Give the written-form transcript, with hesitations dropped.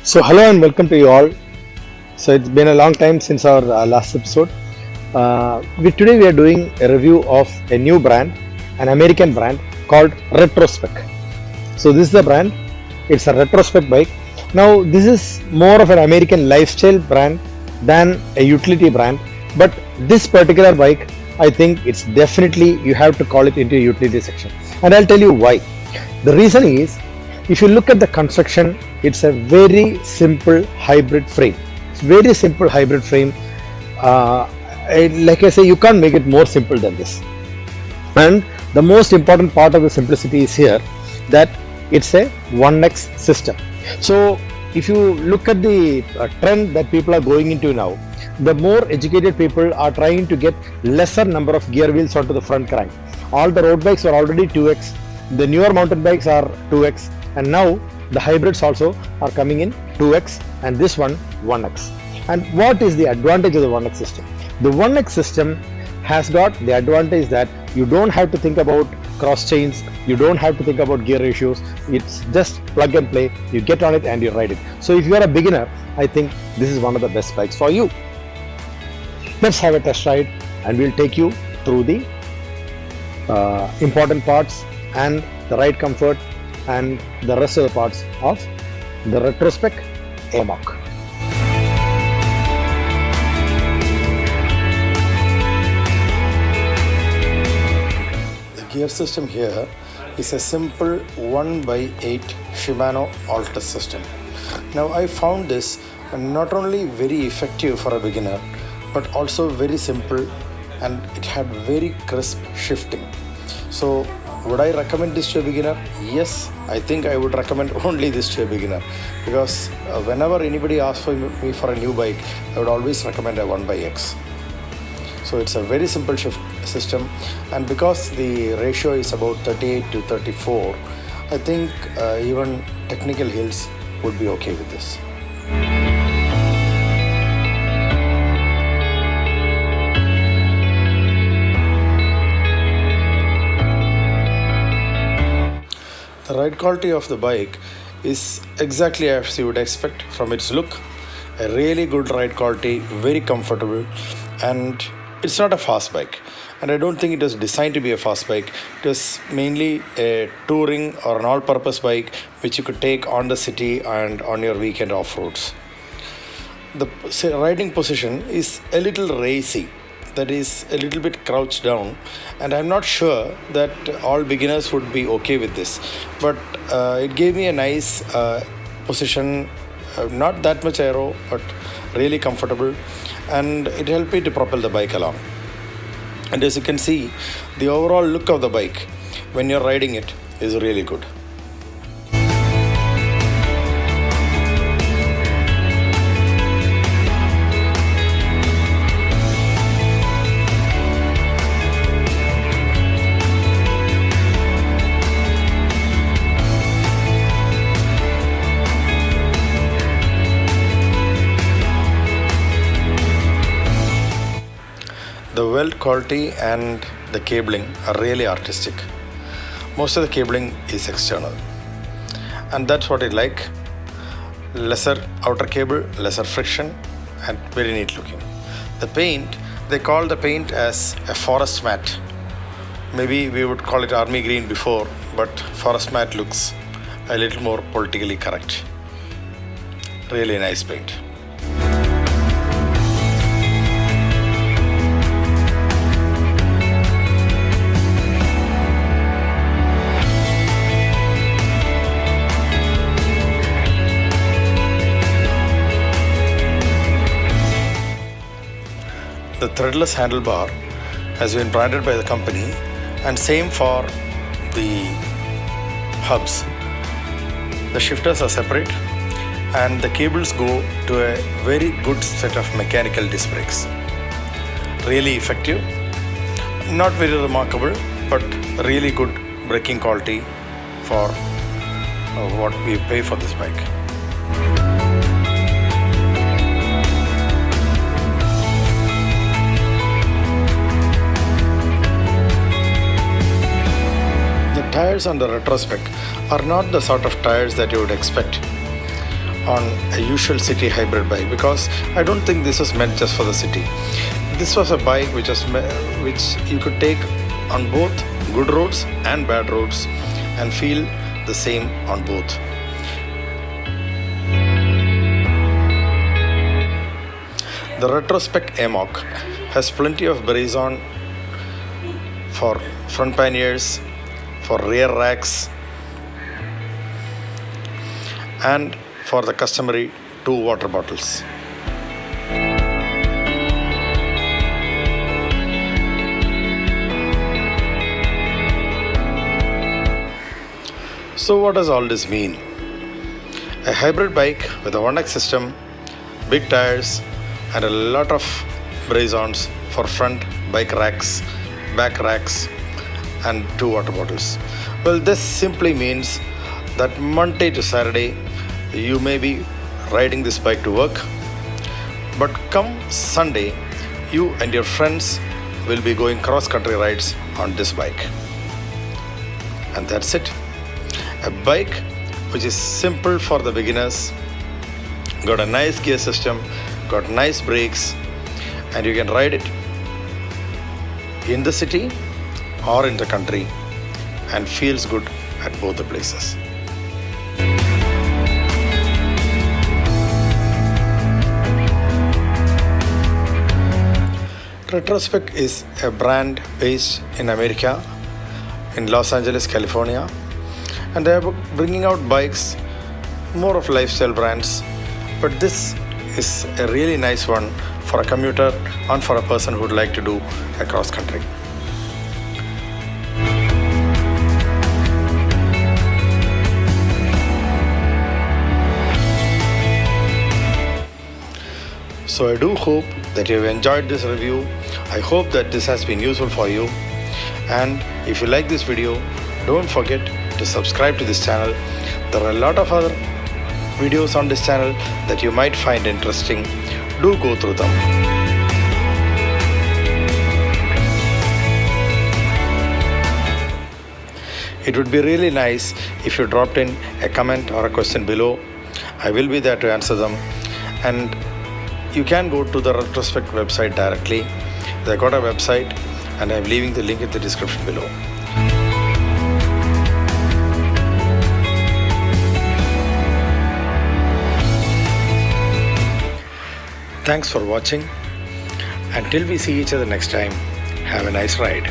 So, hello and welcome to you all. So, it's been a long time since our last episode. Today we are doing a review of a new brand, an American brand called Retrospec. So, this is the brand. It's a Retrospec bike. Now, this is more of an American lifestyle brand than a utility brand. But this particular bike, I think it's definitely you have to call it into a utility section. And I'll tell you why. The reason is, if you look at the construction, it's a very simple hybrid frame. It's very simple hybrid frame. Like I say, you can't make it more simple than this. And the most important part of the simplicity is here that it's a 1X system. So if you look at the trend that people are going into now, the more educated people are trying to get lesser number of gear wheels onto the front crank. All the road bikes are already 2X. The newer mountain bikes are 2X. And now the hybrids also are coming in 2X and this one 1X. And what is the advantage of the 1X system? The 1X system has got the advantage that you don't have to think about cross chains, you don't have to think about gear ratios. It's just plug and play. You get on it and you ride it. So if you are a beginner, I think this is one of the best bikes for you. Let's have a test ride and we'll take you through the important parts and the ride comfort and the rest of the parts of the Retrospec AMOC. The gear system here is a simple 1x8 Shimano Altus system. Now I found this not only very effective for a beginner but also very simple, and it had very crisp shifting. So would I recommend this to a beginner? Yes, I think I would recommend only this to a beginner, because whenever anybody asks for me for a new bike, I would always recommend a 1x. So it's a very simple shift system, and because the ratio is about 38 to 34, I think even technical hills would be okay with this. The ride quality of the bike is exactly as you would expect from its look. A really good ride quality, very comfortable, and it's not a fast bike. And I don't think it was designed to be a fast bike. It was mainly a touring or an all-purpose bike which you could take on the city and on your weekend off-roads. The riding position is a little racy. That is a little bit crouched down, and I'm not sure that all beginners would be okay with this, but it gave me a nice position, not that much aero but really comfortable, and it helped me to propel the bike along. And as you can see, the overall look of the bike when you're riding it is really good. The weld quality and the cabling are really artistic. Most of the cabling is external, and that's what I like. Lesser outer cable, lesser friction, and very neat looking. The paint, they call the paint as a forest matte. Maybe we would call it army green before, but forest matte looks a little more politically correct. Really nice paint. The threadless handlebar has been branded by the company, and same for the hubs. The shifters are separate and the cables go to a very good set of mechanical disc brakes. Really effective, not very remarkable, but really good braking quality for what we pay for this bike. Tires on the Retrospec are not the sort of tires that you would expect on a usual city hybrid bike, because I don't think this was meant just for the city. This was a bike which you could take on both good roads and bad roads and feel the same on both. The Retrospect AMOC has plenty of Brizon for front panniers, for rear racks, and for the customary 2 water bottles. So what does all this mean? A hybrid bike with a 1X system, big tires, and a lot of Brizons for front bike racks, back racks, and 2 water bottles. Well, this simply means that Monday to Saturday you may be riding this bike to work, but come Sunday you and your friends will be going cross-country rides on this bike. And that's it. A bike which is simple for the beginners, got a nice gear system, got nice brakes, and you can ride it in the city or in the country and feels good at both the places. Retrospect is a brand based in America, in Los Angeles, California, and they are bringing out bikes more of lifestyle brands, but this is a really nice one for a commuter and for a person who would like to do a cross country. So I do hope that you have enjoyed this review. I hope that this has been useful for you, and if you like this video, don't forget to subscribe to this channel. There are a lot of other videos on this channel that you might find interesting. Do go through them. It would be really nice if you dropped in a comment or a question below. I will be there to answer them, and you can go to the Retrospect website directly. They got a website, and I'm leaving the link in the description below. Thanks for watching. Until we see each other next time, have a nice ride.